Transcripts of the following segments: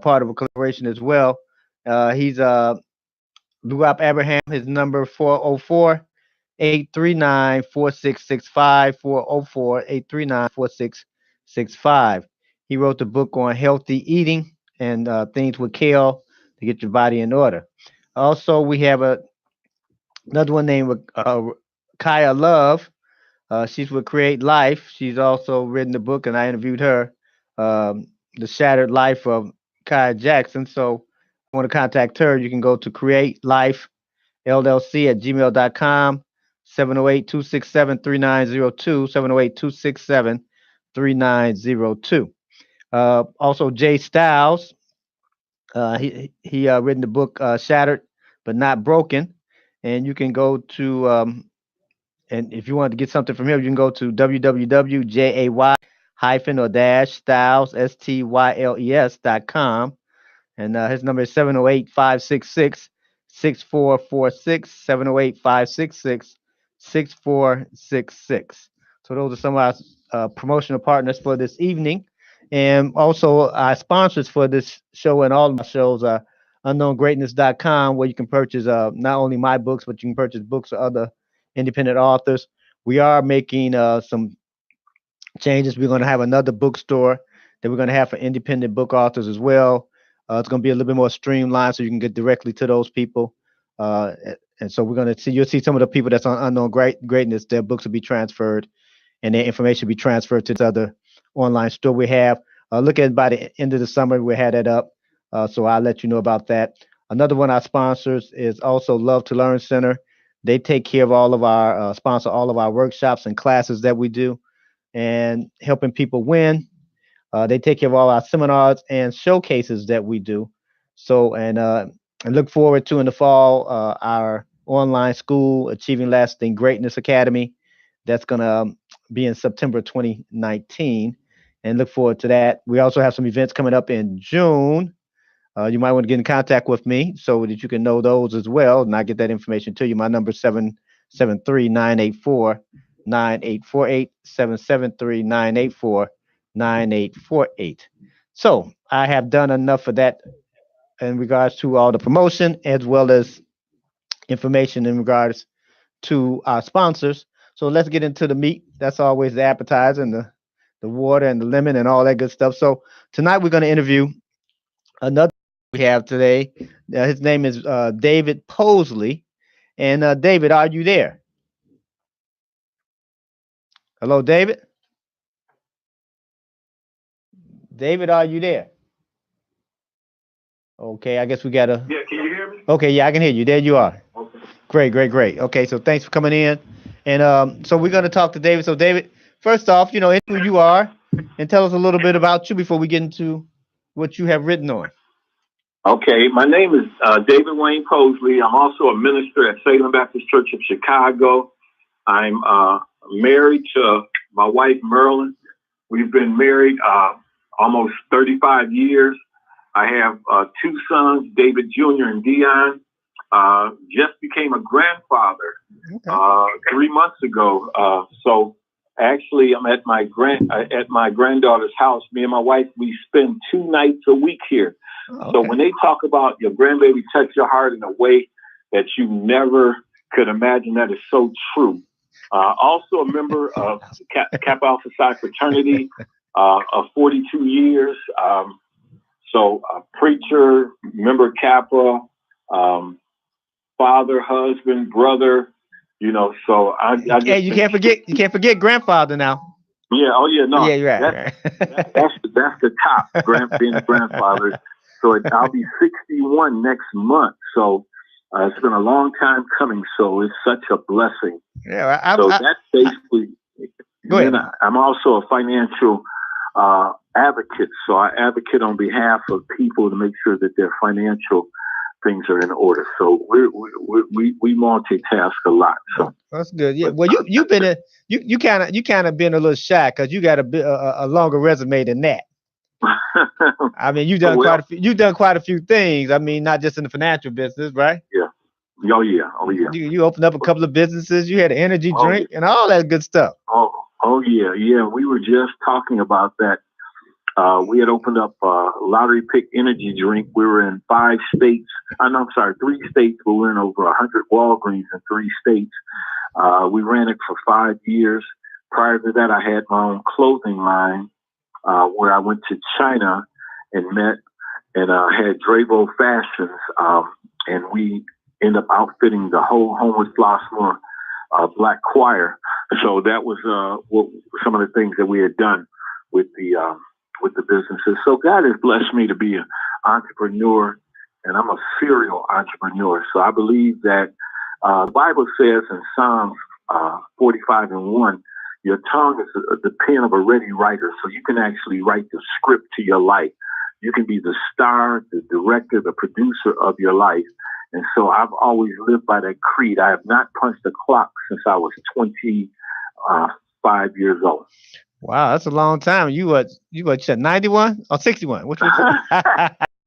part of a collaboration as well. He's Blue Up Abraham. His number 404-839-4665, 404-839-4665. He wrote the book on healthy eating and things with kale to get your body in order. Also, we have another one named Kaya Love. She's with Create Life. She's also written the book, and I interviewed her, The Shattered Life of Kaya Jackson. So if you want to contact her, you can go to Create Life LLC at gmail.com, 708-267-3902, 708-267-3902. Also, Jay Styles, he written the book Shattered but Not Broken. And you can go to and if you want to get something from him, you can go to www.jay hyphen or dash styles styles.com. And his number is 708-566-6446, 708-566-6466. So those are some of our promotional partners for this evening. And also our sponsors for this show and all of my shows are unknowngreatness.com, where you can purchase not only my books, but you can purchase books of other independent authors. We are making some changes. We're going to have another bookstore that we're going to have for independent book authors as well. It's going to be a little bit more streamlined, so you can get directly to those people. Uh, and so we're going to see, you'll see some of the people that's on Greatness, their books will be transferred and their information will be transferred to this other online store we have. Look at by the end of the summer, we had it up. So I'll let you know about that. Another one of our sponsors is also Love to Learn Center. They take care of all of our, sponsor all of our workshops and classes that we do and helping people win. They take care of all our seminars and showcases that we do. So, and look forward to in the fall our online school, Achieving Lasting Greatness Academy. That's going to be in September 2019. And look forward to that. We also have some events coming up in June. You might want to get in contact with me so that you can know those as well. And I get that information to you. My number is 773-984-9848, 773-984-9848. So I have done enough of that in regards to all the promotion as well as information in regards to our sponsors. So let's get into the meat. That's always the appetizer and the water and the lemon and all that good stuff. So tonight we're going to interview another we have today. His name is David Posley. And David, are you there? Hello, David? David, are you there? Okay, I guess we got to. Yeah, can you hear me? Okay, yeah, I can hear you. There you are. Okay. Great, great, great. Okay, so thanks for coming in. And so we're going to talk to David. So, David, first off, who you are and tell us a little bit about you before we get into what you have written on. Okay, my name is David Wayne Posley. I'm also a minister at Salem Baptist Church of Chicago. I'm married to my wife, Merlin. We've been married almost 35 years. I have two sons, David Jr. and Dion. Just became a grandfather 3 months ago. So actually, I'm at my granddaughter's house. Me and my wife, we spend 2 nights a week here. Okay. So when they talk about your grandbaby touch your heart in a way that you never could imagine, that is so true. Also a member of Kappa Alpha Psi fraternity of 42 years. So a preacher, member of Kappa, father, husband, brother, so I just, hey, you can't forget grandfather now. Yeah. Oh yeah. No. Yeah, you're right. That's the top. Being a grandfather. So I'll be 61 next month. So it's been a long time coming. So it's such a blessing. Yeah. That's basically. Go ahead. I'm also a financial advocate. So I advocate on behalf of people to make sure that their financial things are in order. So we multitask a lot. So that's good. Yeah. Well, you've been you kind of been a little shy because you got a longer resume than that. I mean, you've done quite a few things. I mean, not just in the financial business, right? Yeah. Oh yeah. You opened up a couple of businesses. You had an energy drink and all that good stuff. Oh yeah. We were just talking about that We had opened up a lottery pick energy drink. We were in 5 states. I'm sorry, 3 states. But we were in over 100 Walgreens in 3 states. We ran it for 5 years. Prior to that, I had my own clothing line where I went to China and met and had Dravo Fashions. And we ended up outfitting the whole Homewood Flossmoor Black Choir. So that was some of the things that we had done with the businesses. So God has blessed me to be an entrepreneur, and I'm a serial entrepreneur. So I believe that the Bible says in Psalms 45:1, your tongue is the pen of a ready writer. So you can actually write the script to your life. You can be the star, the director, the producer of your life. And so I've always lived by that creed. I have not punched a clock since I was 25 years old. Wow, that's a long time. You said 91 or 61? Which one?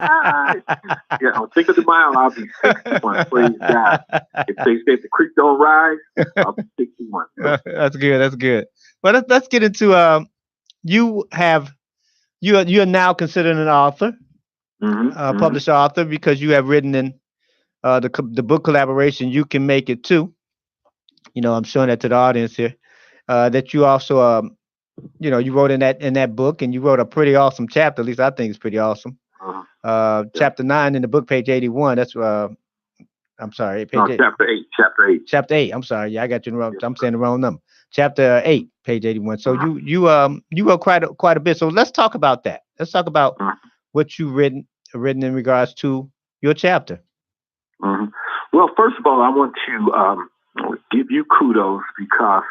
Yeah, on Think of the Mile, I'll be 61. Praise God. If they say if the creek don't rise, I'll be 61. That's good. That's good. Well, let's get into you're now considered an author, published author, because you have written in the book collaboration. You Can Make It Too. I'm showing that to the audience here. That you also you wrote in that book, and you wrote a pretty awesome chapter. At least I think it's pretty awesome. Chapter 9 in the book, page 81. That's I'm sorry, page 8. Chapter 8. Chapter 8. I'm sorry. Yeah, I got you in the wrong. I'm saying the wrong number. Chapter 8, page 81. So you wrote quite a bit. So let's talk about that. Let's talk about what you written in regards to your chapter. Well, first of all, I want to give you kudos because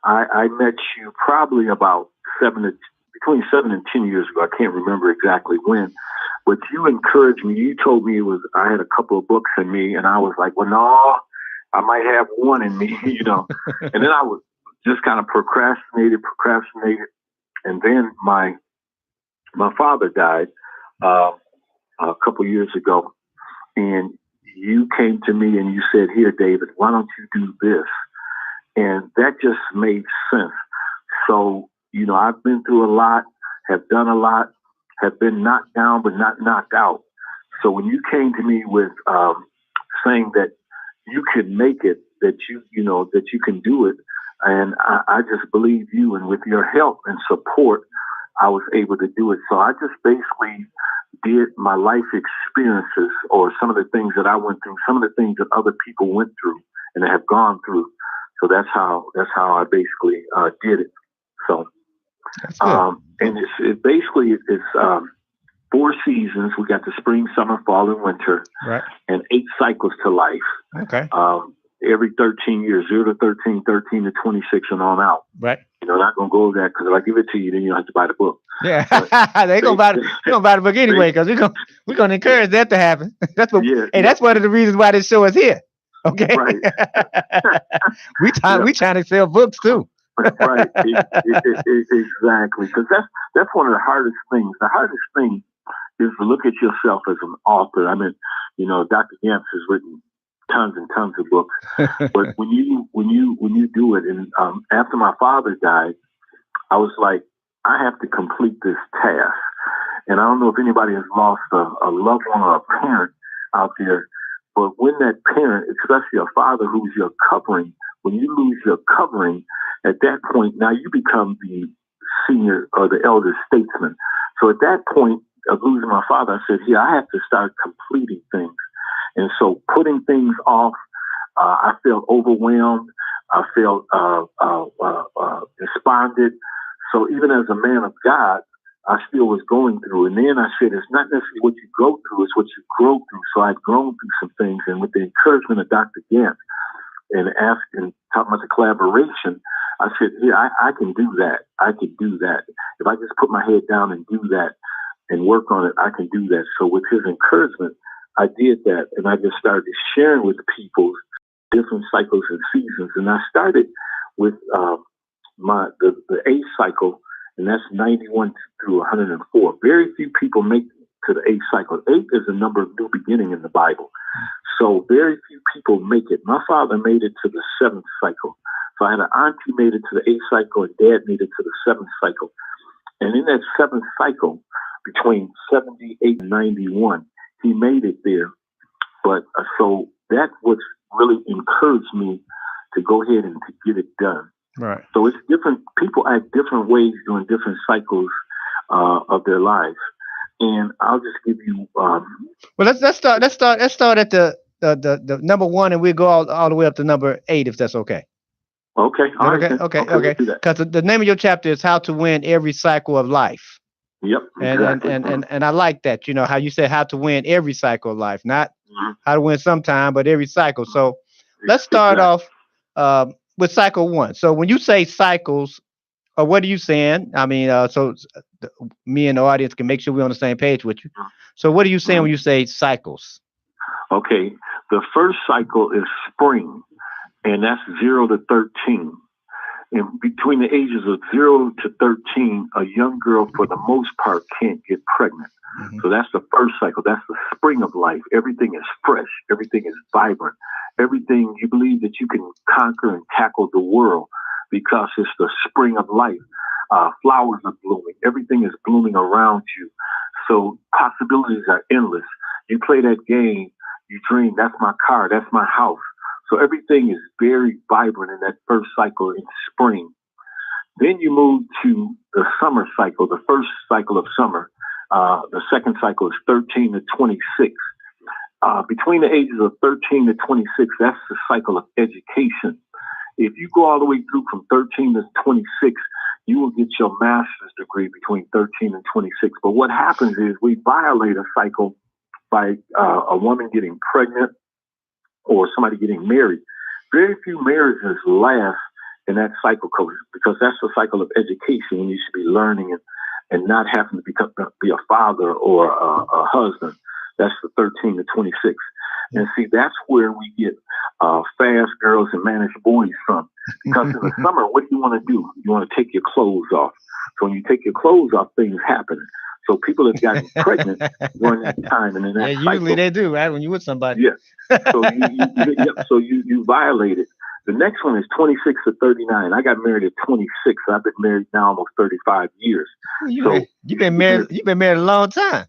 I met you probably about between 7 and 10 years ago. I can't remember exactly when, but you encouraged me. You told me I had a couple of books in me, and I was like, well, no, I might have one in me, And then I was just kind of procrastinated, and then my father died a couple years ago, and you came to me and you said, here, David, why don't you do this? And that just made sense. So, I've been through a lot, have done a lot, have been knocked down, but not knocked out. So when you came to me with saying that you can make it, that that you can do it, and I just believe you, and with your help and support, I was able to do it. So I just basically did my life experiences, or some of the things that I went through, some of the things that other people went through and have gone through. So that's how I basically did it. So, and it basically is 4 seasons. We got the spring, summer, fall, and winter, right? And 8 cycles to life. Okay. Every 13 years, 0 to 13, 13 to 26, and on out. Right. I'm not gonna go over that because if I give it to you, then you have to buy the book. Yeah, they're gonna buy the book anyway because we're gonna encourage that to happen. That's what. Yeah, that's one of the reasons why this show is here. Okay. Right. we trying to sell books too. Right. Exactly. Because that's one of the hardest things. The hardest thing is to look at yourself as an author. I mean, Dr. Gantz has written tons and tons of books, but when you do it, and after my father died, I was like, I have to complete this task. And I don't know if anybody has lost a loved one or a parent out there, but when that parent, especially a father who's your covering, when you lose your covering, at that point, now you become the senior or the elder statesman. So at that point of losing my father, I said, I have to start completing things. And so putting things off, I felt overwhelmed. I felt despondent. So even as a man of God, I still was going through. And then I said, it's not necessarily what you go through, it's what you grow through. So I'd grown through some things. And with the encouragement of Dr. Gant and talking about the collaboration, I said, I can do that. I can do that. If I just put my head down and do that and work on it, I can do that. So with his encouragement, I did that. And I just started sharing with people different cycles and seasons. And I started with the A cycle, and that's 91 through 104. Very few people make it to the 8th cycle. 8 is a number of new beginning in the Bible. So very few people make it. My father made it to the 7th cycle. So I had an auntie made it to the 8th cycle, and dad made it to the 7th cycle. And in that seventh cycle, between 78 and 91, he made it there. But so that was really encouraged me to go ahead and to get it done. Right. So it's different. People act different ways during different cycles of their lives. And I'll just give you. Well, let's start at the number one, and we'll go all the way up to number 8, if that's okay. Okay. All right. Okay. Because the name of your chapter is How to Win Every Cycle of Life. Yep. Exactly. And I like that. You know how you said how to win every cycle of life, not how to win sometime, but every cycle. So let's start off with cycle 1. So when you say cycles, what are you saying? I mean, me and the audience can make sure we're on the same page with you. So what are you saying when you say cycles? Okay. The first cycle is spring, and that's 0 to 13. And between the ages of 0 to 13, a young girl, for the most part, can't get pregnant. So that's the first cycle. That's the spring of life. Everything is fresh. Everything is vibrant. Everything, you believe that you can conquer and tackle the world because it's the spring of life. Flowers are blooming. Everything is blooming around you. So possibilities are endless. You play that game, you dream, that's my car, that's my house. So everything is very vibrant in that first cycle in spring. Then you move to the summer cycle, the first cycle of summer. The second cycle is 13 to 26. Between the ages of 13 to 26, that's the cycle of education. If you go all the way through from 13 to 26, you will get your master's degree between 13 and 26. But what happens is we violate a cycle by a woman getting pregnant or somebody getting married. Very few marriages last in that cycle because that's the cycle of education when you should be learning and not having to be a father or a husband. That's the 13 to 26. And see, that's where we get fast girls and managed boys from. Because in the summer, what do you want to do? You want to take your clothes off. So when you take your clothes off, things happen. So people have gotten pregnant during that time. And in that cycle, usually they do, right? When you're with somebody. Yeah. So you violate it. The next one is 26 to 39. I got married at 26. I've been married now almost 35 years. You've been married a long time.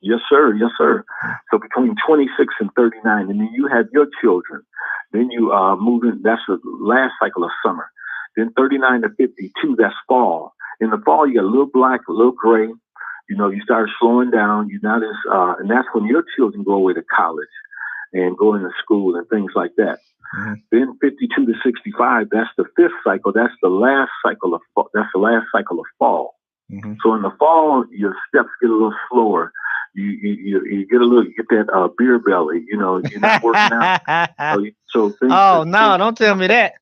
Yes, sir. Yes, sir. So between 26 and 39, and then you have your children. Then you move in. That's the last cycle of summer. Then 39 to 52, that's fall. In the fall, you got a little black, a little gray. You know, you start slowing down. You notice, and that's when your children go away to college and go into school and things like that. Then 52 to 65, that's the fifth cycle. That's the last cycle of fall. So in the fall, your steps get a little slower. You get that beer belly. You know, you're not working out. So things. Oh no! Don't tell me that.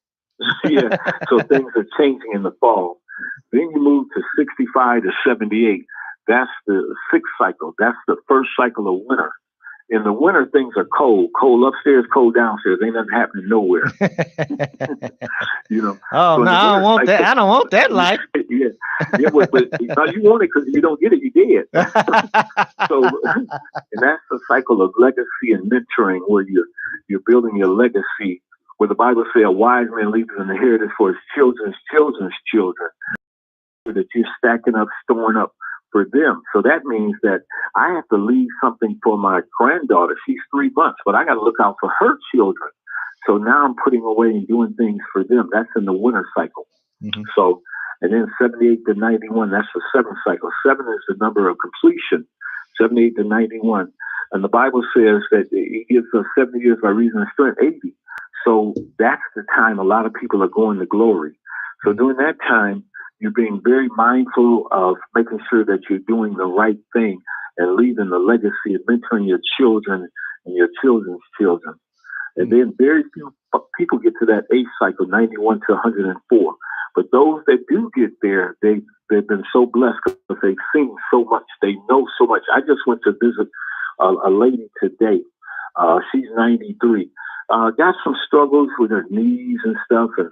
Yeah. So things are changing in the fall. Then you move to 65 to 78. That's the sixth cycle. That's the first cycle of winter. In the winter, things are cold. Cold upstairs, cold downstairs. Ain't nothing happening nowhere. You know. Oh, so no, I don't want that. I don't want that life. Yeah, but you want it because if you don't get it, you did. So, and that's the cycle of legacy and mentoring, where you're building your legacy. Where the Bible says, "A wise man leaves an inheritance for his children's children's children." That you're stacking up, storing up for them. So that means that I have to leave something for my granddaughter. She's 3 months, but I got to look out for her children. So now I'm putting away and doing things for them. That's in the winter cycle. So, and then 78 to 91, that's the seventh cycle. 7 is the number of completion, 78 to 91. And the Bible says that it gives us 70 years by reason of strength, 80. So that's the time a lot of people are going to glory. So during that time, you're being very mindful of making sure that you're doing the right thing and leaving the legacy of mentoring your children and your children's children. And then very few people get to that 8th cycle, 91 to 104. But those that do get there, they've been so blessed because they've seen so much. They know so much. I just went to visit a lady today. She's 93. Got some struggles with her knees and stuff and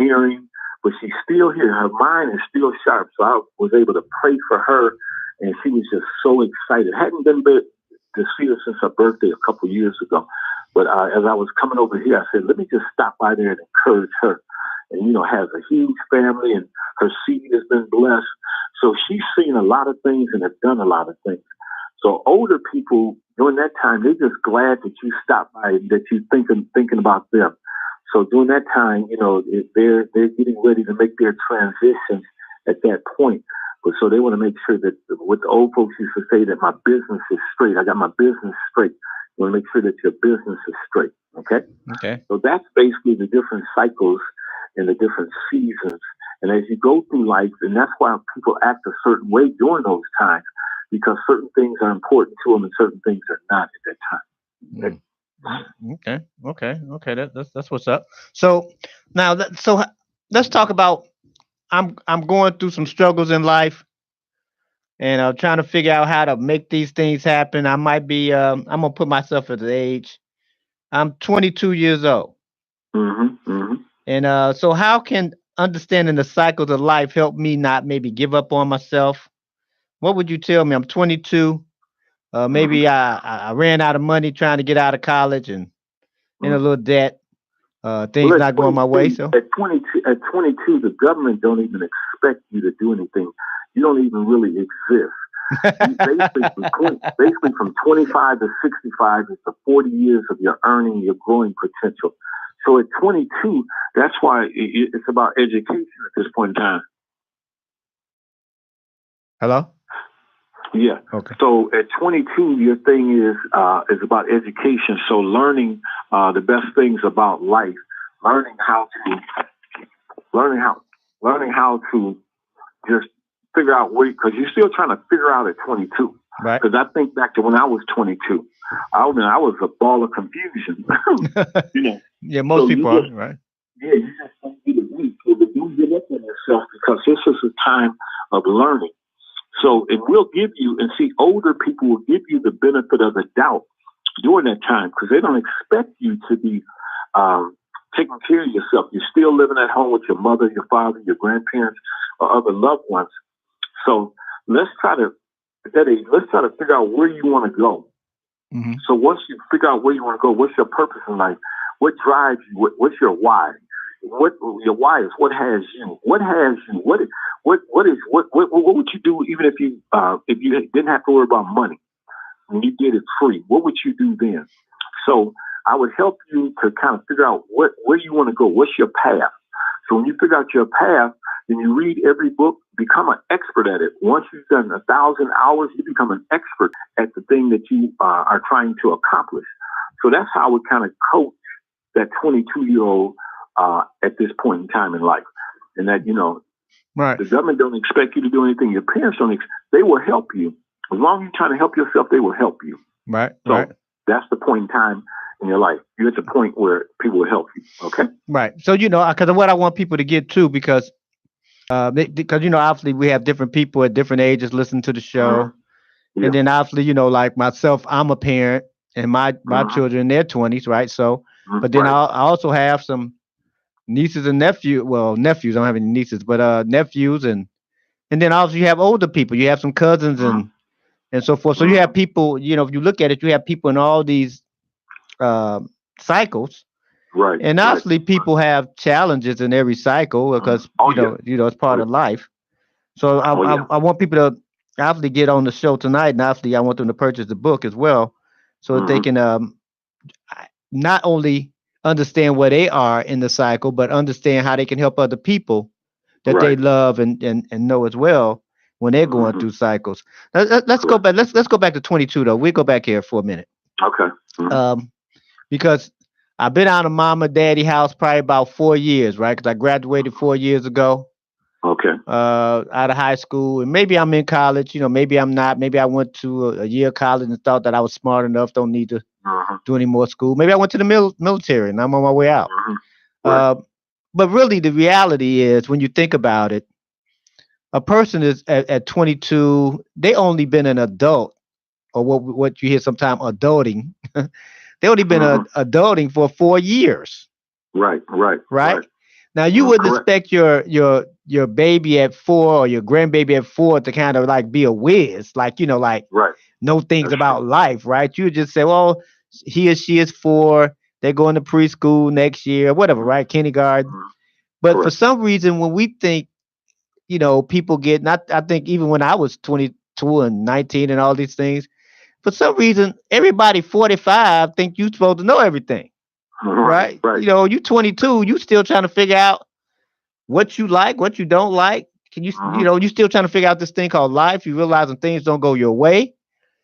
hearing. But she's still here. Her mind is still sharp. So I was able to pray for her, and she was just so excited. Hadn't been to see her since her birthday a couple of years ago. But as I was coming over here, I said, let me just stop by there and encourage her. and has a huge family, and her seed has been blessed. So she's seen a lot of things and have done a lot of things. So older people during that time, they're just glad that you stopped by and that you thinking about them. So during that time, they're getting ready to make their transitions at that point. But so they want to make sure that what the old folks used to say, that my business is straight. I got my business straight. You want to make sure that your business is straight. Okay. Okay. So that's basically the different cycles and the different seasons. And as you go through life, and that's why people act a certain way during those times, because certain things are important to them and certain things are not at that time. Okay. That's what's up. So now, let's talk about. I'm going through some struggles in life, and I'm trying to figure out how to make these things happen. I might be. I'm gonna put myself at the age. I'm 22 years old, and so how can understanding the cycles of life help me not maybe give up on myself? What would you tell me? I'm 22. Maybe I ran out of money trying to get out of college and in a little debt. Things Well, not going my way. So at 22, the government don't even expect you to do anything. You don't even really exist. Basically from 25 to 65 is the 40 years of your earning, your growing potential. So at 22, that's why it's about education at this point in time. Hello? Yeah. Okay. So at 22, your thing is about education. So learning the best things about life, learning how to just figure out where, because you're still trying to figure out at 22. Right. Because I think back to when I was 22, I was a ball of confusion. Yeah, most people are, right? Yeah, you just don't get it weak. So don't give up on yourself, because this is a time of learning. So, and we'll give you, and see, older people will give you the benefit of the doubt during that time, because they don't expect you to be taking care of yourself. You're still living at home with your mother, your father, your grandparents, or other loved ones. So let's try to figure out where you want to go. Mm-hmm. So once you figure out where you want to go, what's your purpose in life? What drives you? What's your why? What your why is? What has you? What has you? What would you do even if you didn't have to worry about money and you did it free? What would you do then? So I would help you to kind of figure out where you want to go. What's your path? So when you figure out your path, then you read every book, become an expert at it. Once you've done 1,000 hours, you become an expert at the thing that you are trying to accomplish. So that's how I would kind of coach that 22-year-old at this point in time in life. And that, right. The government don't expect you to do anything. Your parents they will help you. As long as you're trying to help yourself, they will help you. Right. So right. That's the point in time in your life. You're at the point where people will help you. Okay. Right. So, because what I want people to get to, because obviously we have different people at different ages listen to the show. Yeah. And then obviously, like myself, I'm a parent and my children in their 20s. Right. So, but then I also have some nieces and nephews. Well, nephews, I don't have any nieces, but nephews. And then obviously you have older people. You have some cousins and so forth. So you have people, if you look at it, you have people in all these cycles. Right. And obviously people have challenges in every cycle because, it's part of life. So I want people to obviously get on the show tonight. And obviously I want them to purchase the book as well so that they can not only understand where they are in the cycle, but understand how they can help other people that they love and know as well when they're going through cycles. Let's go back. Let's go back to 22 though. We'll go back here for a minute. Okay. Because I've been out of mama, daddy house probably about 4 years, right? Because I graduated 4 years ago. Okay. Out of high school, and maybe I'm in college. Maybe I'm not. Maybe I went to a year of college and thought that I was smart enough. Don't need to do any more school. Maybe I went to the military and I'm on my way out. But really, the reality is, when you think about it, a person is at 22. They only been an adult, or what you hear sometimes adulting. They only been adulting for 4 years. Right. Now you wouldn't expect your baby at 4 or your grandbaby at 4 to kind of like be a whiz, like know things That's about true. life, right? You would just say, well, he or she is 4, they're going to preschool next year, whatever, right? Kindergarten. But for some reason, when we think, people get, not, I think even when I was 22 and 19 and all these things, for some reason, everybody 45 think you supposed to know everything, right? Right. You 22, you still trying to figure out what you like, what you don't like. Can you, you still trying to figure out this thing called life. You realizing things don't go your way.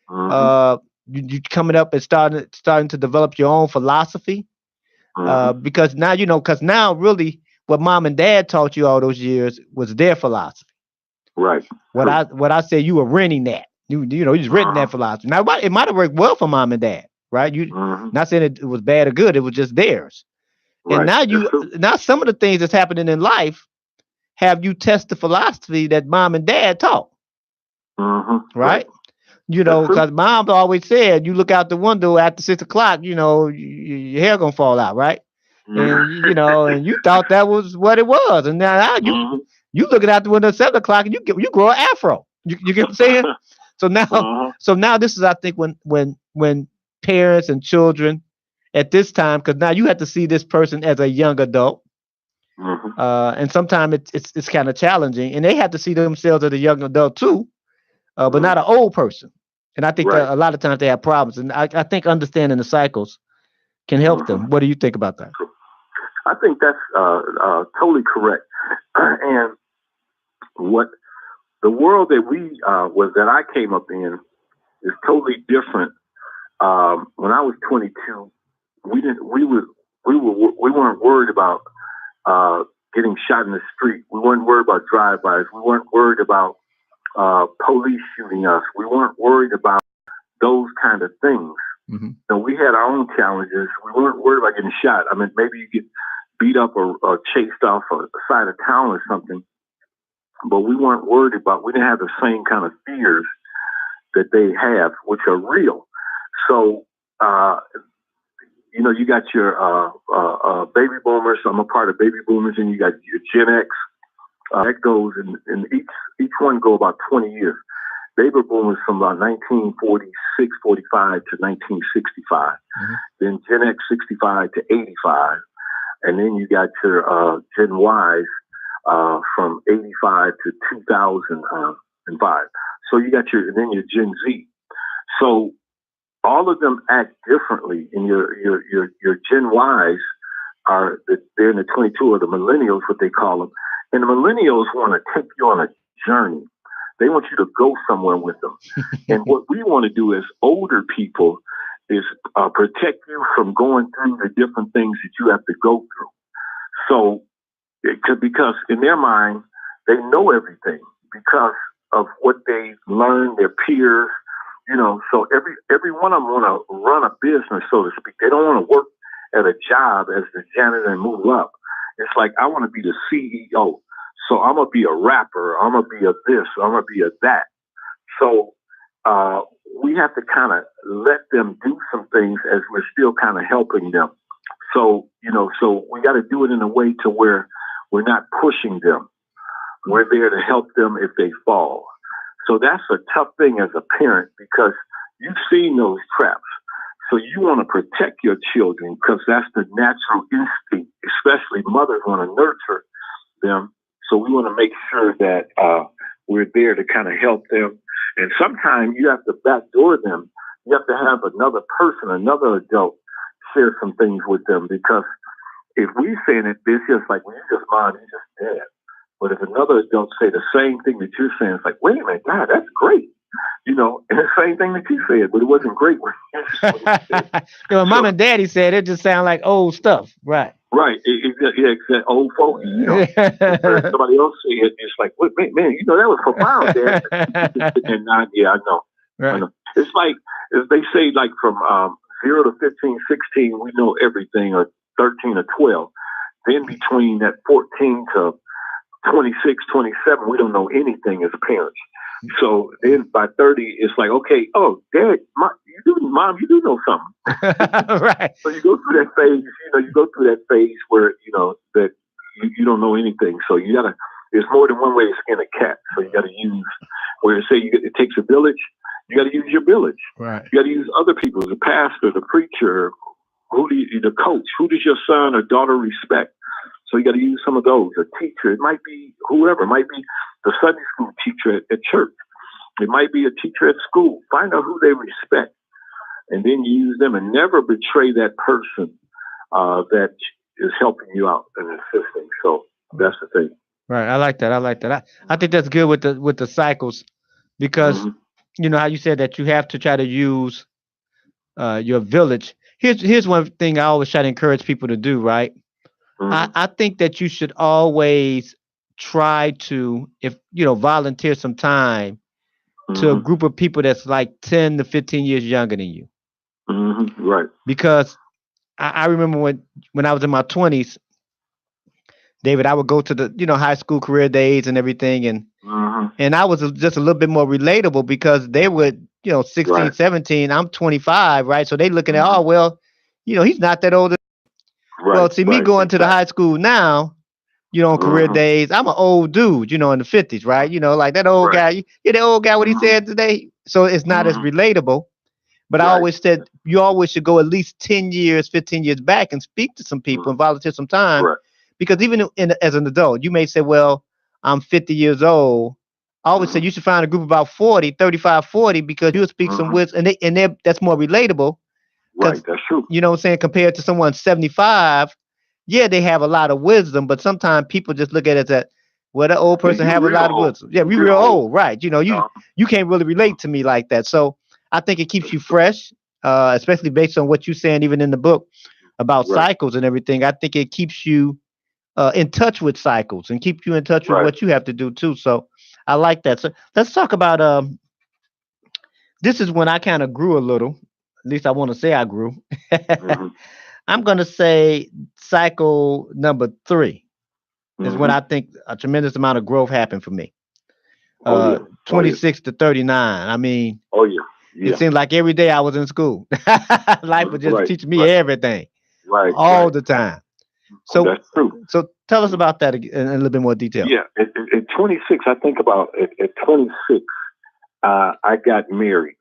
You coming up and starting to develop your own philosophy. Because now really what mom and dad taught you all those years was their philosophy. Right. What I said, you were renting that. You just renting that philosophy. Now it might have worked well for mom and dad, right? You not saying it was bad or good, it was just theirs. Right. And now some of the things that's happening in life have you test the philosophy that mom and dad taught. Right? Because mom always said, you look out the window after 6 o'clock, your hair gonna fall out, right? And and you thought that was what it was, and now you looking out the window at 7 o'clock, and you grow an afro. You get what I'm saying? So now this is, I think, when parents and children at this time, because now you have to see this person as a young adult, and sometimes it's kind of challenging, and they have to see themselves as a young adult too, but not an old person. And I think that a lot of times they have problems, and I think understanding the cycles can help them. What do you think about that? I think that's totally correct. And what the world that that I came up in is totally different. When I was 22, we weren't worried about getting shot in the street. We weren't worried about drive-bys. We weren't worried about police shooting us. We weren't worried about those kind of things. We had our own challenges. We weren't worried about getting shot. I mean, maybe you get beat up or chased off the side of town or something, but we weren't worried about, we didn't have the same kind of fears that they have, which are real. So, you got your baby boomers. I'm a part of baby boomers, and you got your Gen X. That goes, and each one go about 20 years. Baby boomers from about 1946, 45 to 1965. Then Gen X 65 to 85. And then you got your Gen Ys from 85 to 2005. So you got your Gen Z. So all of them act differently. And your Gen Ys they're in the 22, or the millennials, what they call them. And the millennials want to take you on a journey. They want you to go somewhere with them. And what we want to do as older people is protect you from going through the different things that you have to go through. So, because in their mind, they know everything because of what they learned, their peers, so every one of them want to run a business, so to speak. They don't want to work at a job as the janitor and move up. It's like, I want to be the CEO. So I'm going to be a rapper. I'm going to be a this. I'm going to be a that. So we have to kind of let them do some things as we're still kind of helping them. So, so we got to do it in a way to where we're not pushing them. We're there to help them if they fall. So that's a tough thing as a parent, because you've seen those traps. So you want to protect your children because that's the natural instinct, especially mothers want to nurture them. So we want to make sure that we're there to kind of help them. And sometimes you have to backdoor them. You have to have another person, another adult, share some things with them, because if we saying it, it's just like, well, you're just mom, you're just dad. But if another adult say the same thing that you're saying, it's like, wait a minute, God, that's great. And the same thing that you said, but it wasn't great. When mom and daddy said it, just sound like old stuff, right? Right, exactly. Old folks, somebody else say it, it's like, what, man, that was profound, Dad. And I know. Right. I know. It's like, as they say, like from 0 to 15, 16, we know everything, or 13 or 12. Then between that 14 to 26, 27, we don't know anything as parents. So then by 30, it's like, okay, oh, Dad, Mom, you do know something. Right. So you go through that phase, where, that you don't know anything. So you gotta, there's more than one way to skin a cat. So you gotta use, where it takes a village, you gotta use your village. Right. You gotta use other people, the pastor, the preacher, the coach. Who does your son or daughter respect? So you got to use some of those. A teacher, it might be whoever, it might be the Sunday school teacher at church. It might be a teacher at school. Find out who they respect, and then use them, and never betray that person that is helping you out and assisting. So that's the thing. Right. I like that. I like that. I think that's good with the cycles because Mm-hmm. you know how you said that you have to try to use your village. Here's one thing I always try to encourage people to do, right? Mm-hmm. I think that you should always try to, if you know, volunteer some time to a Mm-hmm. group of people that's like 10 to 15 years younger than you. Mm-hmm. Right. Because I remember when I was in my 20s, David, I would go to the, you know, high school career days and everything, Mm-hmm. and I was just a little bit more relatable because they would, you know, 16, Right. 17, I'm 25, right? So they looking at, Mm-hmm. oh, well, you know, he's not that old. Right. Well, see, me Right. going to the Exactly. high school now, you know, on career Mm-hmm. days, I'm an old dude, you know, in the 50s, right? You know, like that old Right. guy. You hear that old guy, what he Mm-hmm. said today? So it's not as Mm-hmm. relatable. But I Right. always said you always should go at least 10 years, 15 years back and speak to some people Mm-hmm. and volunteer some time. Right. Because even as an adult, you may say, well, I'm 50 years old. I always say Mm-hmm. you should find a group about 40, 35, 40, because you'll speak some Mm-hmm. wisdom. That's more relatable. Right. Because, That's true. you know what I'm saying, compared to someone 75, yeah, they have a lot of wisdom, but sometimes people just look at it as, well, the old Yeah, person you have a real lot of old. wisdom. Yeah, You we real real old. old, right? You know, Uh, you can't really relate to me like that. So I think it keeps you fresh, especially based on what you're saying, even in the book about right. cycles and everything. I think it keeps you in touch with cycles and keep you in touch with Right. what you have to do too. So I like that. So let's talk about this is when I kind of grew a little. At least I want to say I grew. Mm-hmm. I'm gonna say cycle number 3 is when Mm-hmm. I think a tremendous amount of growth happened for me. Oh yeah. Oh yeah. 26 to 39. I mean, Oh yeah. it Yeah. seemed like every day I was in school. Life was just Right. teaching me Right. everything Right. all Right. the time. Oh, So, that's true. so tell us about that in a little bit more detail. Yeah. At 26, I think about at 26, I got married.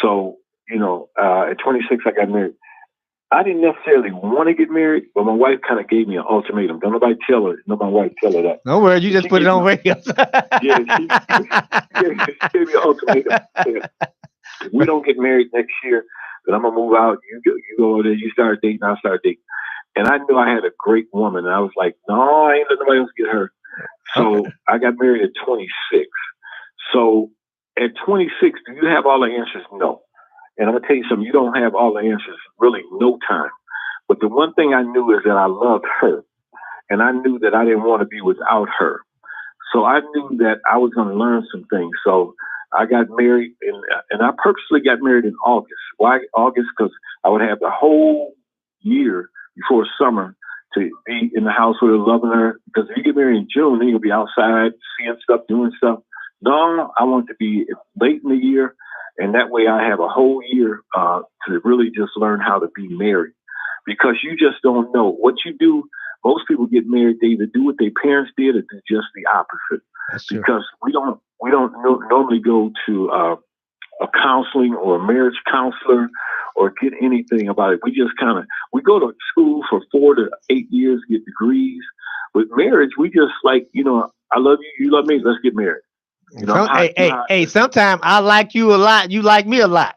So at 26, I got married. I didn't necessarily want to get married, but my wife kind of gave me an ultimatum. Don't nobody tell her. No, my wife tell her that. No worries, you just She put it gave me, on radio. yeah, she gave me an ultimatum. Said, if we don't get married next year, then I'm gonna move out. You go over there. You start dating. I'll start dating. And I knew I had a great woman. And I was like, no, I ain't letting nobody else get her. Okay. So I got married at 26. So at 26, do you have all the answers? No. And I'm going to tell you something. You don't have all the answers really no time. But the one thing I knew is that I loved her. And I knew that I didn't want to be without her. So I knew that I was going to learn some things. So I got married, and I purposely got married in August. Why August? Because I would have the whole year before summer to be in the house with her, loving her. Because if you get married in June, then you'll be outside seeing stuff, doing stuff. No, I want to be late in the year, and that way I have a whole year to really just learn how to be married. Because you just don't know what you do. Most people get married, they either do what their parents did or do just the opposite. That's true. Because we don't normally go to a counseling or a marriage counselor or get anything about it. We just we go to school for 4 to 8 years, get degrees. With marriage, we just I love you, you love me, let's get married. Hey, sometimes I like you a lot, you like me a lot.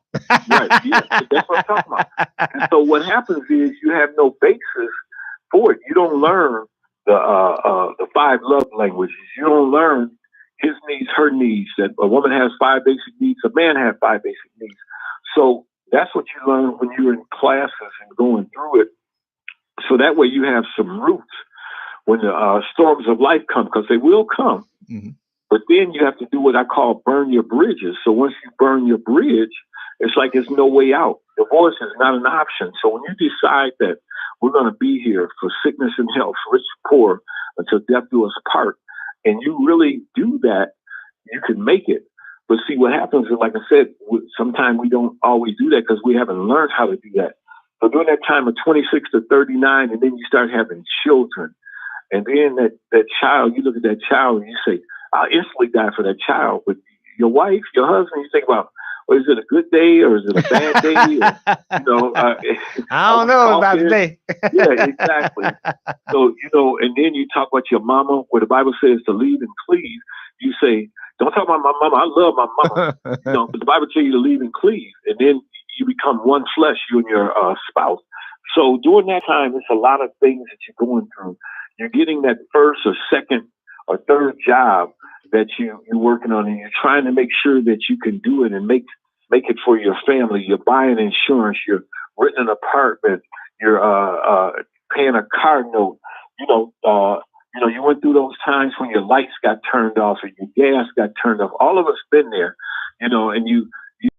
Right, yeah, that's what I'm talking about. And so what happens is you have no basis for it. You don't learn the 5 love languages. You don't learn his needs, her needs. That a woman has 5 basic needs, a man has 5 basic needs. So that's what you learn when you're in classes and going through it. So that way you have some roots when the storms of life come, because they will come. Mm-hmm. But then you have to do what I call burn your bridges. So once you burn your bridge, it's like there's no way out. Divorce is not an option. So when you decide that we're going to be here for sickness and health, rich, poor, until death do us part, and you really do that, you can make it. But see, what happens is, like I said, sometimes we don't always do that because we haven't learned how to do that. So during that time of 26 to 39, and then you start having children. And then that child, you look at that child and you say, I'll instantly die for that child. But your wife, your husband, you think about, or is it a good day or is it a bad day? Or, I I don't was know about coughing. today. Yeah, exactly. So, and then you talk about your mama, where the Bible says to leave and cleave. You say, don't talk about my mama. I love my mama. But the Bible tells you to leave and cleave. And then you become one flesh, you and your spouse. So during that time, it's a lot of things that you're going through. You're getting that first or second or third job that you're working on, and you're trying to make sure that you can do it and make it for your family. You're buying insurance. You're renting an apartment. You're paying a car note. You went through those times when your lights got turned off or your gas got turned off. All of us been there, and you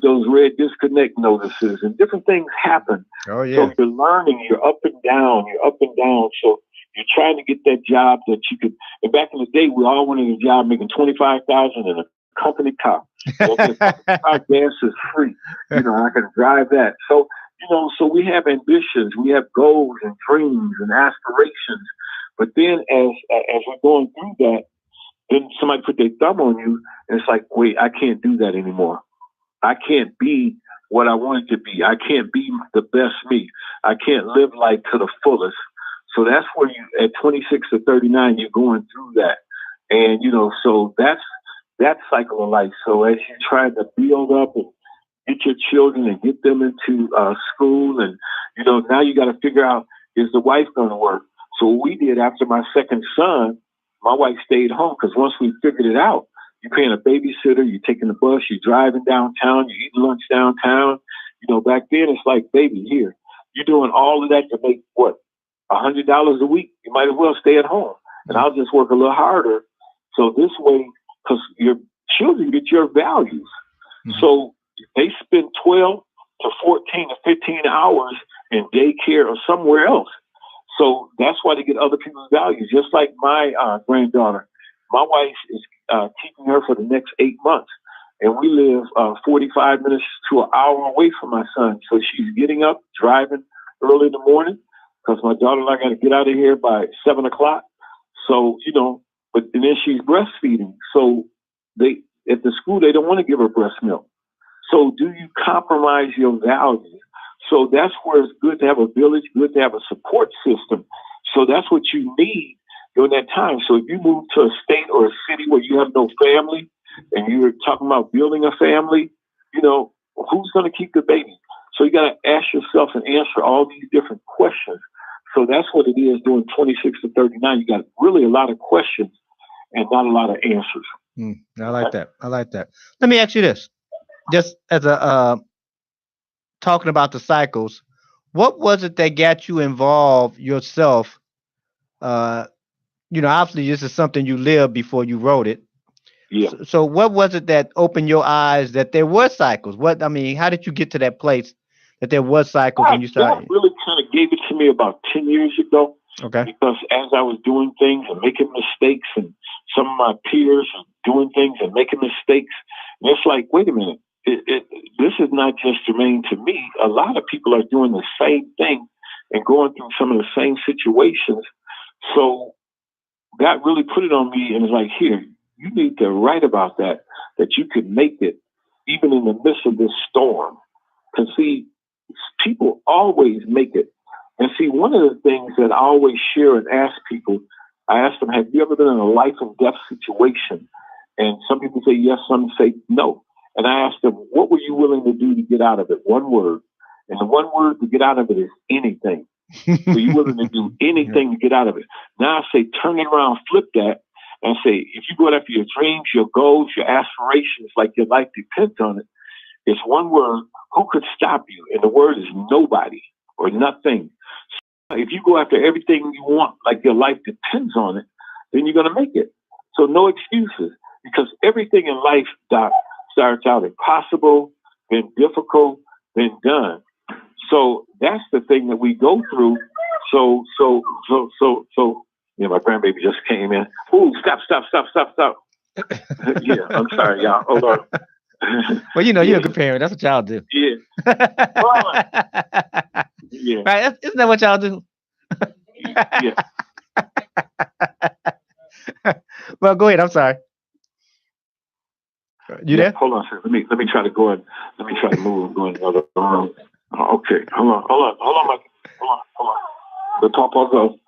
those red disconnect notices and different things happen. Oh yeah. So you're learning. You're up and down. You're up and down. So you're trying to get that job that you could. And back in the day, we all wanted a job making $25,000 in a company car. Our gas is free. I can drive that. So so we have ambitions, we have goals and dreams and aspirations. But then as we're going through that, then somebody put their thumb on you, and it's like, wait, I can't do that anymore. I can't be what I wanted to be. I can't be the best me. I can't live life to the fullest. So that's where you, at 26 to 39, you're going through that. And, so that's that cycle of life. So as you try to build up and get your children and get them into school, and, now you got to figure out, is the wife going to work? So what we did after my second son, my wife stayed home, because once we figured it out, you're paying a babysitter, you're taking the bus, you're driving downtown, you're eating lunch downtown. Back then it's like, baby, here, you're doing all of that to make what, $100 a week? You might as well stay at home, and I'll just work a little harder. So this way, because your children get your values. Mm-hmm. So they spend 12 to 14 to 15 hours in daycare or somewhere else. So that's why they get other people's values. Just like my granddaughter, my wife is keeping her for the next 8 months. And we live 45 minutes to an hour away from my son. So she's getting up, driving early in the morning, because my daughter and I got to get out of here by 7 o'clock. So, and then she's breastfeeding. So at the school, they don't want to give her breast milk. So do you compromise your values? So that's where it's good to have a village, good to have a support system. So that's what you need during that time. So if you move to a state or a city where you have no family, and you're talking about building a family, who's going to keep the baby? So you got to ask yourself and answer all these different questions. So that's what it is doing 26 to 39. You got really a lot of questions and not a lot of answers. I like that. I like that. Let me ask you this. Just as talking about the cycles, what was it that got you involved yourself? Obviously this is something you lived before you wrote it. Yeah. So what was it that opened your eyes that there were cycles? How did you get to that place that there was cycles when you started? God really kind of gave it to me about 10 years ago. Okay. Because as I was doing things and making mistakes, and some of my peers are doing things and making mistakes, and it's like, wait a minute, this is not just germane to me. A lot of people are doing the same thing and going through some of the same situations. So God really put it on me, and it's like, here, you need to write about that you could make it even in the midst of this storm. Because see, people always make it. And see, one of the things that I always share and ask people, I ask them, have you ever been in a life and death situation? And some people say yes, some say no. And I ask them, what were you willing to do to get out of it? One word. And the one word to get out of it is anything. So you're willing to do anything to get out of it. Now I say, turn it around, flip that, and say, if you go after your dreams, your goals, your aspirations, like your life depends on it, it's one word. Who could stop you? And the word is nobody or nothing. So if you go after everything you want, like your life depends on it, then you're going to make it. So no excuses, because everything in life, Doc, starts out impossible, then difficult, then done. So that's the thing that we go through. So, my grandbaby just came in. Ooh, stop. Yeah, I'm sorry, y'all. Hold on. Well, you're a good parent. That's what y'all do. Yeah. Yeah. Right? Isn't that what y'all do? Yeah. Well, go ahead. I'm sorry. You there? Hold on a second. Let me try to go in. Let me try to move and go in the other room. Okay. Hold on, Mike. Hold on. The top I'll go.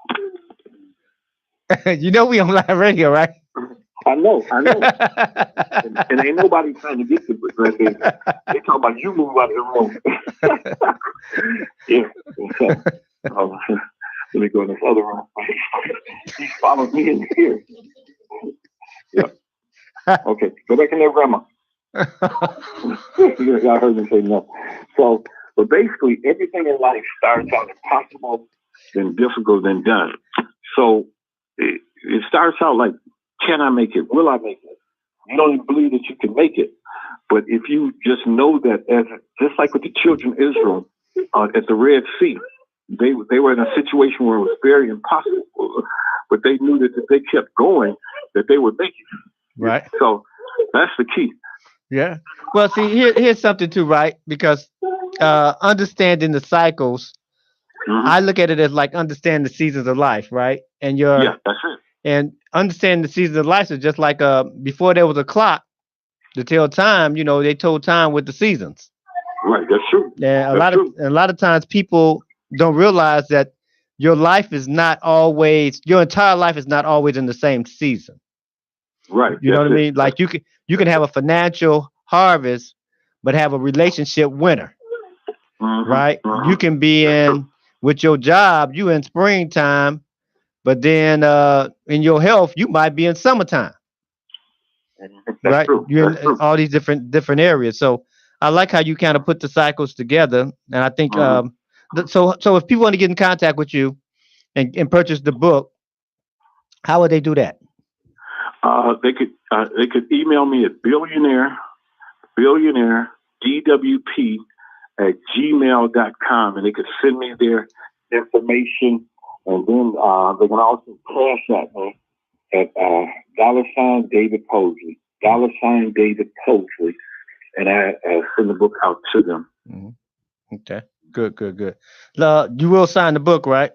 You know we on live radio, right? I know. And ain't nobody trying to get to it. They talk about you move out of the room. Yeah. Let me go in this other room. He followed me in here. Yeah. Okay. Go back in there, Grandma. Y'all heard me say no. So, but basically, everything in life starts out impossible, then difficult, then done. So it starts out like, can I make it? Will I make it? You don't even believe that you can make it. But if you just know that, just like with the children of Israel at the Red Sea, they were in a situation where it was very impossible, but they knew that if they kept going, that they would make it. Right. So that's the key. Yeah. Well, see, here's something too, right? Because understanding the cycles, I look at it as like understanding the seasons of life, right? And Yeah, that's it. And understanding the seasons of life is just like before there was a clock to tell time. You know, they told time with the seasons. Right. That's true. And a lot of times people don't realize that your life is not always, your entire life is not always in the same season. Right. You know what I mean? Like you can have a financial harvest, but have a relationship winter. Right? You can be with your job, you in springtime, but then in your health, you might be in summertime. Right? True. You're in all these different areas. So I like how you kind of put the cycles together. And I think so if people want to get in contact with you and purchase the book, how would they do that? They could email me at billionaire DWP at gmail.com, and they could send me their information, and then they can also cash at me at $ David Posley, David Posley, and I send the book out to them. Okay, good. You will sign the book, right?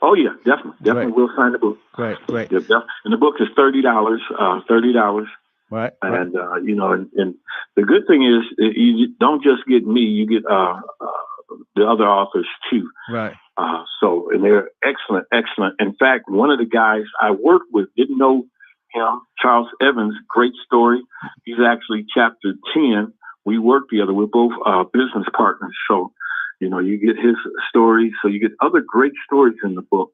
Oh yeah, definitely. We'll sign the book. Great. Yeah, and the book is $30. Right. And and the good thing is you don't just get me; you get the other authors too. Right. So and they're excellent. In fact, one of the guys I worked with didn't know him, Charles Evans. Great story. He's actually chapter 10. We work together. We're both business partners. So you get his story. So you get other great stories in the book,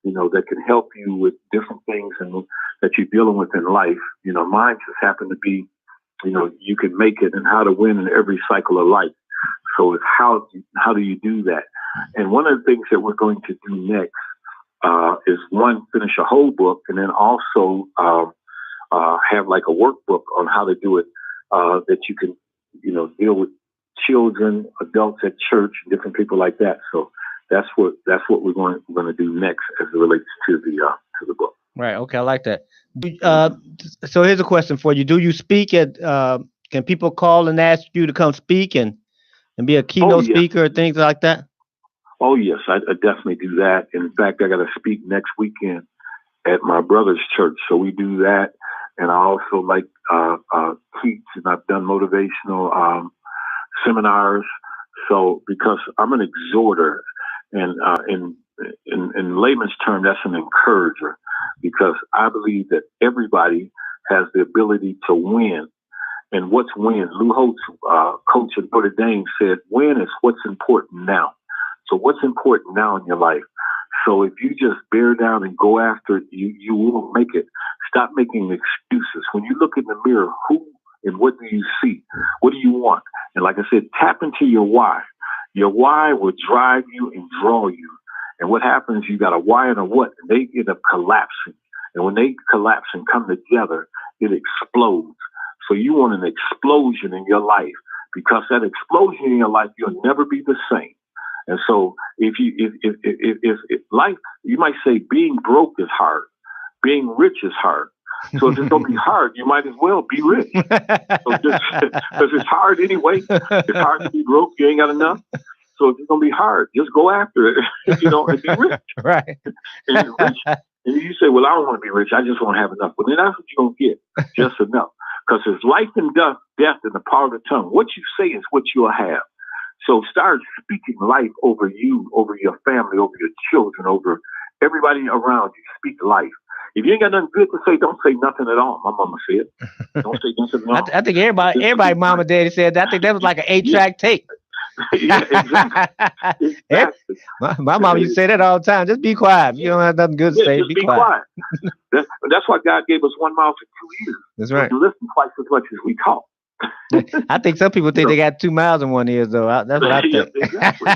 that can help you with different things and that you're dealing with in life. Mine just happened to be, you can make it and how to win in every cycle of life. So it's how do you do that? And one of the things that we're going to do next is finish a whole book, and then also have like a workbook on how to do it that you can, deal with children, adults at church, and different people like that. So that's what we're going to do next as it relates to the book. Right. Okay. I like that. So here's a question for you. Do you speak at, can people call and ask you to come speak and be a keynote speaker or things like that? Oh yes, I definitely do that. In fact, I got to speak next weekend at my brother's church. So we do that. And I also like teach, and I've done motivational seminars. So because I'm an exhorter, and in layman's term, that's an encourager, because I believe that everybody has the ability to win. And what's win? Lou Holtz, coach at Notre Dame, said, win is what's important now. So what's important now in your life? So if you just bear down and go after it, you will make it. Stop making excuses. When you look in the mirror, who and what do you see? What do you want? And like I said, tap into your why. Your why will drive you and draw you. And what happens, you got a why and a what, and they end up collapsing. And when they collapse and come together, it explodes. So you want an explosion in your life, because that explosion in your life, you'll never be the same. And so if life, you might say being broke is hard, being rich is hard. So if it's going to be hard, you might as well be rich. Because it's hard anyway. It's hard to be broke. You ain't got enough. So if it's going to be hard, just go after it, and be rich. Right. And you say, well, I don't want to be rich. I just want to have enough. Well, then that's what you're going to get, just enough. Because it's life and death in the power of the tongue. What you say is what you'll have. So start speaking life over you, over your family, over your children, over everybody around you. Speak life. If you ain't got nothing good to say, don't say nothing at all. My mama said, don't say nothing at all. I think everybody, mama, daddy said that. I think that was like an 8-track tape. Yeah, exactly. Exactly. My mama used to say that all the time. Just be quiet. You don't have nothing good to say. Just be quiet. That's why God gave us one mouth and 2 ears. That's right. We listen twice as much as we talk. I think some people think they got 2 mouths in one ear, though. That's what I think. Exactly.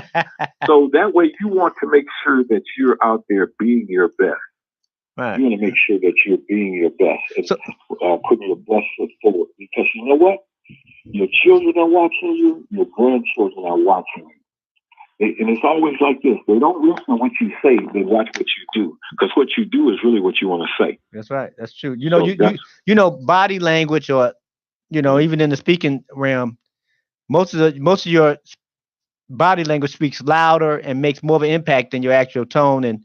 So that way, you want to make sure that you're out there being your best. Right. You want to make sure that you're being your best and putting your best foot forward. Because you know what? Your children are watching you. Your grandchildren are watching you. And it's always like this. They don't listen to what you say. They watch what you do. Because what you do is really what you want to say. That's right. That's true. You know, you know, body language, or even in the speaking realm, most of your body language speaks louder and makes more of an impact than your actual tone and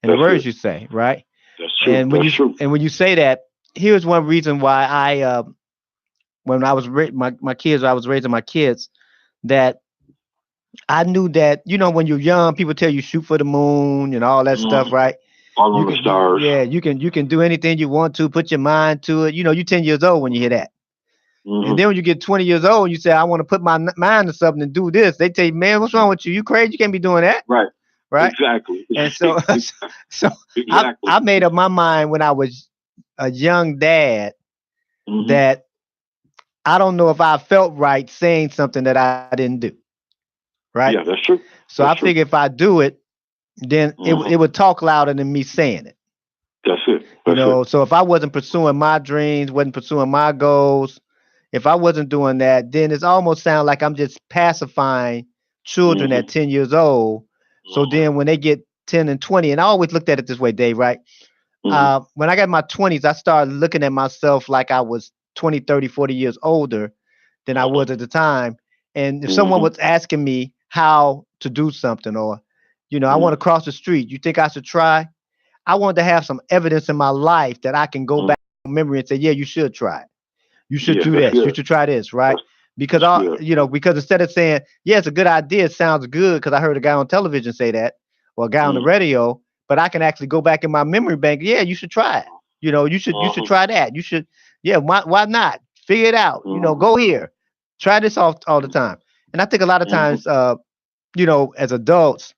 the words you say, right? That's true. And when you say that, here's one reason why I when I was I was raising my kids, that I knew that, when you're young, people tell you shoot for the moon and all that stuff, right? All the stars. Yeah, you can do anything you want to, put your mind to it. You're 10 years old when you hear that. And then when you get 20 years old, you say, I want to put my mind to something and do this. They tell you, man, what's wrong with you? You crazy? You can't be doing that. Right. Exactly. And so, exactly. I made up my mind when I was a young dad that I don't know if I felt right saying something that I didn't do. Right. Yeah, that's true. So I figure if I do it, then it would talk louder than me saying it. That's it. So if I wasn't pursuing my dreams, wasn't pursuing my goals, if I wasn't doing that, then it's almost sound like I'm just pacifying children at 10 years old. So then when they get 10 and 20, and I always looked at it this way, Dave, right? When I got my 20s, I started looking at myself like I was 20, 30, 40 years older than I was at the time. And if someone was asking me how to do something, or, I want to cross the street, you think I should try? I wanted to have some evidence in my life that I can go back to memory and say, yeah, you should try it. You should do this. You should try this, right? Because because instead of saying, yeah, it's a good idea, it sounds good because I heard a guy on television say that, or a guy on the radio, but I can actually go back in my memory bank. Yeah, you should try it. You should try that. You should, why not? Figure it out. Go here. Try this all the time. And I think a lot of times, as adults,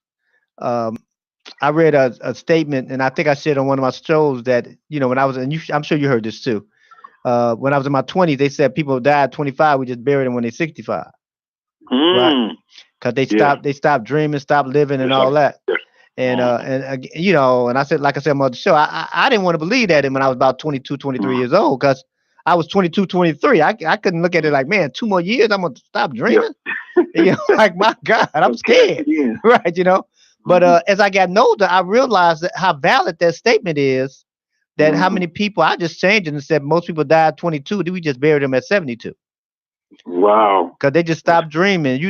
I read a statement, and I think I said on one of my shows that, when I was, I'm sure you heard this too. When I was in my 20s, they said people died at 25. We just buried them when they're 65, right? Because they stopped dreaming, stopped living, and all that. And and I said, like I said on the show, I didn't want to believe that when I was about 22, 23 years old, because I was 22, 23. I couldn't look at it like, man, 2 more years, I'm gonna stop dreaming. Like, my God, I'm scared, right? But as I got older, I realized that how valid that statement is. That how many people, I just changed it and said most people died at 22. We just buried them at 72. Wow. Because they just stopped dreaming.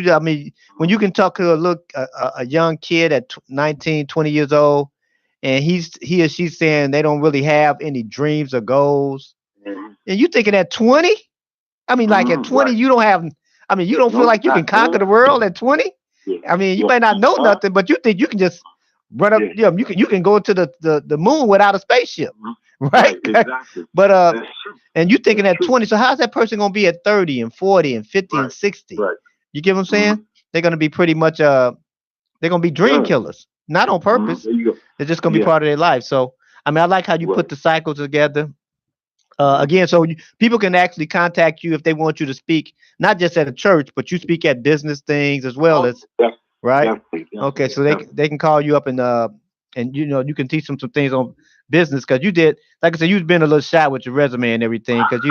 When you can talk to a young kid at 19, 20 years old, and he or she's saying they don't really have any dreams or goals, and you thinking at 20? Like at 20, you don't have, you don't feel like you can conquer the world at 20? You may not know nothing, but you think you can just run up, you can go to the moon without a spaceship, right? Exactly. But and you thinking at 20, so how's that person gonna be at 30 and 40 and 50 and 60? Right. You get what I'm saying? They're gonna be pretty much they're gonna be dream killers, not on purpose. It's just gonna be part of their life. So I like how you put the cycle together. Again, so people can actually contact you if they want you to speak, not just at a church, but you speak at business things as well as. Right. Definitely. Okay, so they can call you up and you can teach them some things on business, because you did, like I said, you've been a little shy with your resume and everything, because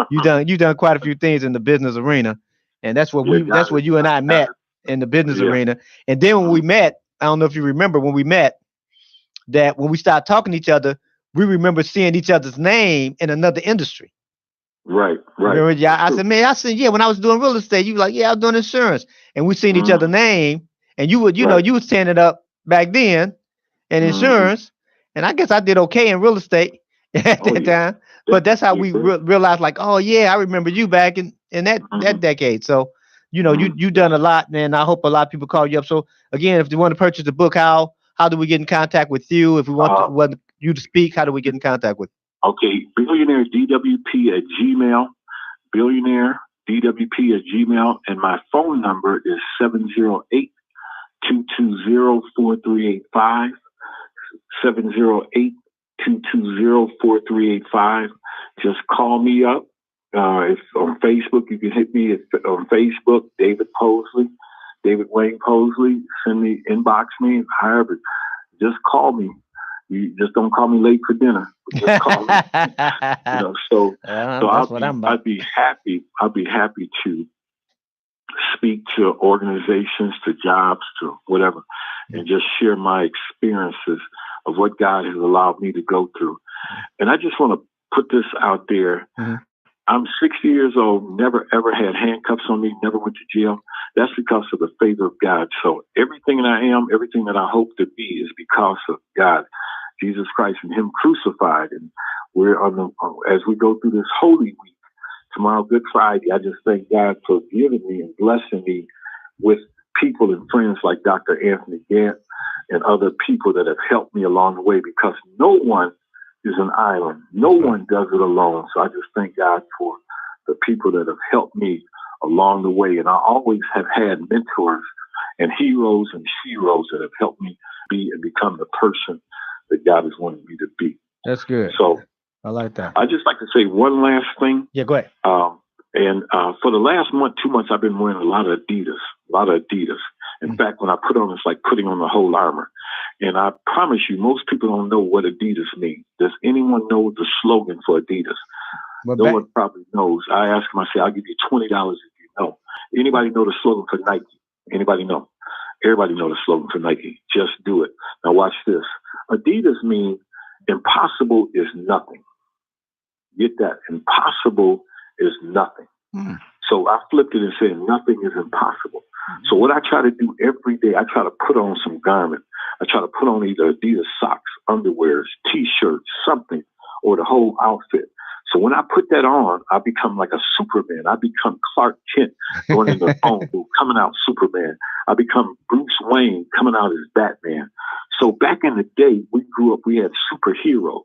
you done quite a few things in the business arena, and that's where you and I met in the business arena. And then when we met, I don't know if you remember when we met, that when we started talking to each other, we remember seeing each other's name in another industry. Right. Remember, I said, yeah, when I was doing real estate, you were like, yeah, I was doing insurance, and we seen each other's name. And you was standing up back then in insurance, and I guess I did okay in real estate at that time. but that's how Yes, we sir. realize, like, oh yeah, I remember you back in that Mm-hmm. decade. So, you Yes. done a lot, man. I hope a lot of people call you up. So again, if they want to purchase the book, how do we get in contact with you? If we want you to speak, how do we get in contact with Okay, billionaire DWP at Gmail, billionaire DWP at Gmail, and my phone number is 708-220-4385. 708-220-4385. Just call me up. If on Facebook, you can hit me on Facebook, David Posley, David Wayne Posley. Send me, inbox me, however. Just call me. You just don't call me late for dinner. But just call me. it? So That's what I'm about. I'd be happy to speak to organizations, to jobs, to whatever, Yeah. and just share my experiences of what God has allowed me to go through. And I just want to put this out there. Hmm. I'm 60 years old, never ever had handcuffs on me, never went to jail. That's because of the favor of God. So everything that I am, everything that I hope to be is because of God, Jesus Christ, and Him crucified. And we're as we go through this Holy Week, tomorrow, Good Friday, I just thank God for giving me and blessing me with people and friends like Dr. Anthony Gant and other people that have helped me along the way, because no one is an island. No one does it alone. So I just thank God for the people that have helped me along the way. And I always have had mentors and heroes and sheroes that have helped me be and become the person that God has wanted me to be. That's good. So I like that. I just like to say one last thing. Yeah, go ahead. And for the last month, 2 months, I've been wearing a lot of Adidas. In fact, when I put on, it's like putting on the whole armor. And I promise you, most people don't know what Adidas means. Does anyone know the slogan for Adidas? But No one probably knows. I ask them, I say, I'll give you $20 if you know. Anybody know the slogan for Nike? Anybody know? Everybody know the slogan for Nike. Just do it. Now watch this. Adidas means impossible is nothing. Get that? Impossible is nothing. So I flipped it and said, nothing is impossible. So what I try to do every day, I try to put on some garment. I try to put on either Adidas socks, underwears, T-shirts, something, or the whole outfit. So when I put that on, I become like a Superman. I become Clark Kent going in the phone booth, coming out Superman. I become Bruce Wayne coming out as Batman. So back in the day, we grew up, we had superheroes.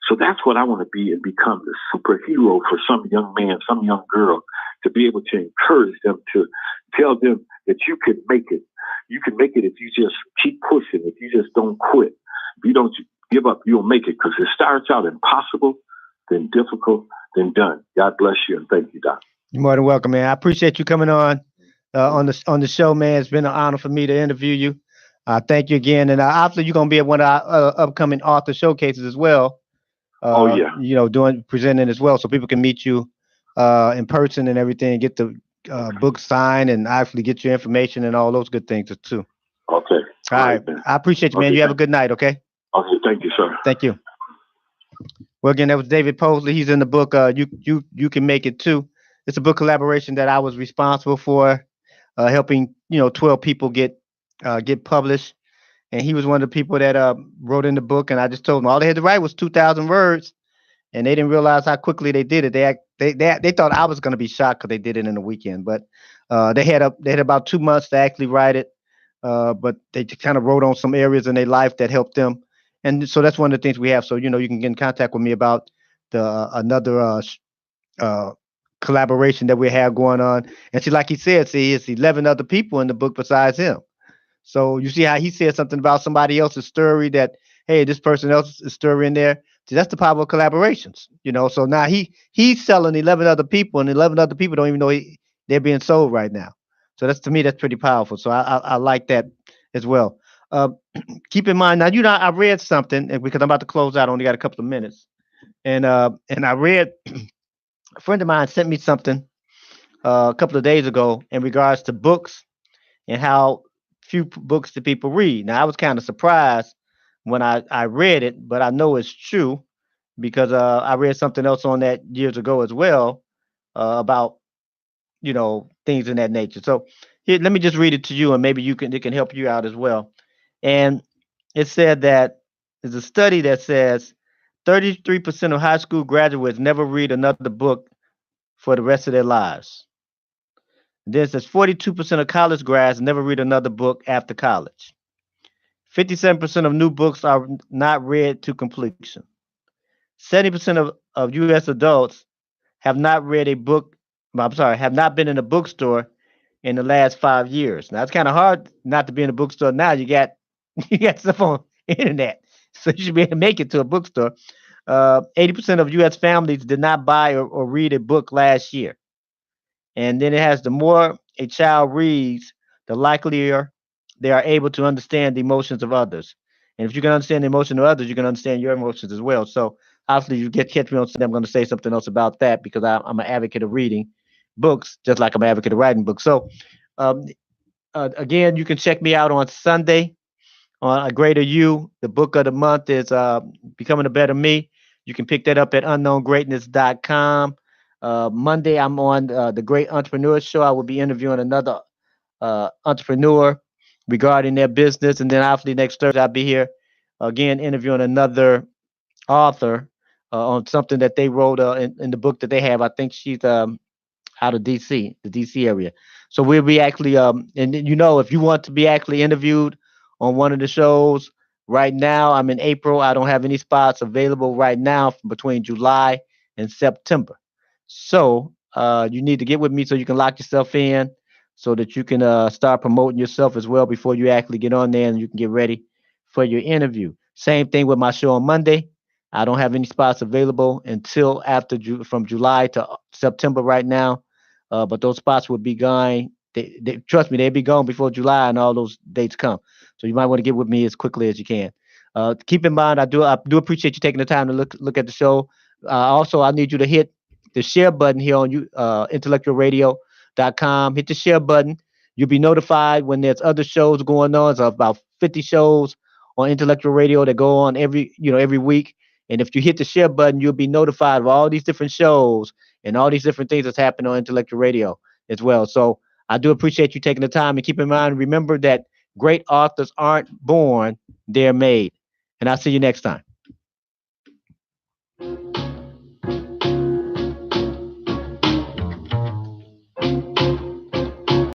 So that's what I want to be and become, the superhero for some young man, some young girl, to be able to encourage them, to tell them that you can make it. You can make it if you just keep pushing, if you just don't quit. If you don't give up, you'll make it, because it starts out impossible, then difficult, then done. God bless you, and thank you, Doc. You're more than welcome, man. I appreciate you coming on the show, man. It's been an honor for me to interview you. Thank you again, and obviously you're gonna be at one of our upcoming author showcases as well. Oh, yeah. Doing presenting as well, so people can meet you in person and everything, get the book signed, and actually get your information and all those good things too. Okay. All right, man. I appreciate you, man. Okay, You have a good night. Okay. Okay, thank you, sir. Thank you. Well, again, that was David Posley. He's in the book. You can make it too. It's a book collaboration that I was responsible for, helping 12 people get published, and he was one of the people that wrote in the book. And I just told them all they had to write was 2,000 words, and they didn't realize how quickly they did it. They thought I was going to be shocked because they did it in a weekend, but they had about 2 months to actually write it. But they kind of wrote on some areas in their life that helped them. And so that's one of the things we have. So, you can get in contact with me about the another collaboration that we have going on. And see, like he said, it's 11 other people in the book besides him. So you see how he said something about somebody else's story, that, hey, this person else's story in there. See, that's the power of collaborations, So now he's selling 11 other people, and 11 other people don't even know they're being sold right now. So to me, that's pretty powerful. So I like that as well. Uh, Keep in mind now, I read something, and because I'm about to close out, I only got a couple of minutes, and I read, a friend of mine sent me something a couple of days ago in regards to books and how few books that people read. Now I was kind of surprised when I read it, but I know it's true because I read something else on that years ago as well, about things in that nature. So here, let me just read it to you, and maybe it can help you out as well. And it said that there's a study that says 33% of high school graduates never read another book for the rest of their lives. Then it says 42% of college grads never read another book after college. 57% of new books are not read to completion. 70% of U.S. adults have not read a book, I'm sorry, have not been in a bookstore in the last 5 years. Now it's kind of hard not to be in a bookstore now. You got you got stuff on internet, so you should be able to make it to a bookstore. 80% of U.S. families did not buy or read a book last year. And then it has the more a child reads, the likelier they are able to understand the emotions of others. And if you can understand the emotion of others, you can understand your emotions as well. So obviously, you get catch me on Sunday. I'm going to say something else about that because I'm an advocate of reading books, just like I'm an advocate of writing books. So um, again, you can check me out on Sunday on A Greater You. The book of the month is Becoming a Better Me. You can pick that up at unknowngreatness.com. Monday, I'm on the Great Entrepreneur Show. I will be interviewing another entrepreneur regarding their business. And then after next Thursday, I'll be here again interviewing another author on something that they wrote in the book that they have. I think she's out of DC, the DC area. So we'll be actually, and you know, if you want to be actually interviewed on one of the shows right now, I'm in April. I don't have any spots available right now between July and September. So you need to get with me so you can lock yourself in so that you can start promoting yourself as well before you actually get on there and you can get ready for your interview. Same thing with my show on Monday. I don't have any spots available until after from July to September right now, but those spots will be gone. Trust me, they'll be gone before July and all those dates come. So you might want to get with me as quickly as you can. Keep in mind, I do appreciate you taking the time to look at the show. Also, I need you to hit the share button here on intellectualradio.com. Hit the share button. You'll be notified when there's other shows going on. There's about 50 shows on Intellectual Radio that go on every week. And if you hit the share button, you'll be notified of all these different shows and all these different things that's happening on Intellectual Radio as well. So I do appreciate you taking the time, and keep in mind, remember that great authors aren't born, they're made. And I'll see you next time.